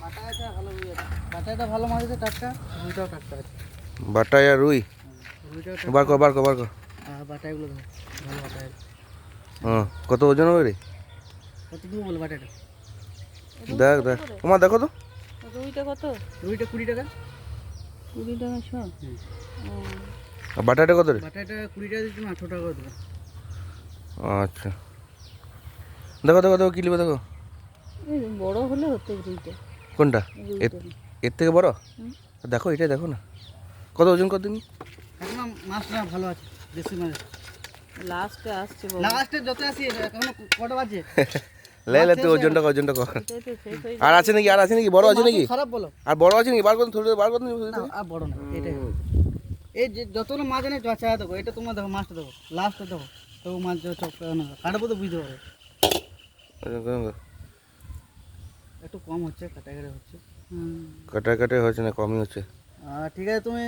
বাটাটা ভালো মাছ আছে টাটকা, রুইটাও টাটকা আছে। বাটাই আর রুই রুইটাও বার কর বার কর বার কর। বাটাগুলো ধর, ভালো বাটা আছে। হ্যাঁ, কত ওজন হবে রে? কত দেবো বল বাটাটা? দেখ দেখ তোমার দেখো তো। রুইটা কত? রুইটা 20 টাকা। 20 টাকা শ? আর বাটাটা কত রে? বাটাটা 20 টাকা দিচ্ছি, 8 টাকা করে দেবো। আচ্ছা, দেখো দেখো দেখো কি নেবে দেখো। এই বড় হলে হতো রুইটা। কোনটা? রুইটা। এর থেকে বড়? হুম। দেখো এটা দেখো না, কত ওজন কত দিন। এখন মাছটা ভালো আছে, দেশি মাছ। লাস্টে আসছে বাবা। লাস্টে যত আসি এখন কটা বাজে? লে লে তুই ওজনটা কর, ওজনটা কর। এটাই তো শেষ হয়ে আর আছে নাকি, আর আছে নাকি, বড় আছে নাকি? খারাপ বলো আর বড় আছে নাকি, বার করুন থোড়ি বার করুন। না, আর বড় না, এটাই হবে। এই যে যতগুলো মাছ এনে চাচা দেখো, এটা তোমার দেখো, মাছটা দেখো, লাস্টে দেখো, তো মাছ কাটাবো তো বুঝতে পারবে। একটু কম হচ্ছে, কাটাকাটি হচ্ছে। কাটা কাটা হচ্ছে না, কমই হচ্ছে। ঠিক আছে, তুমি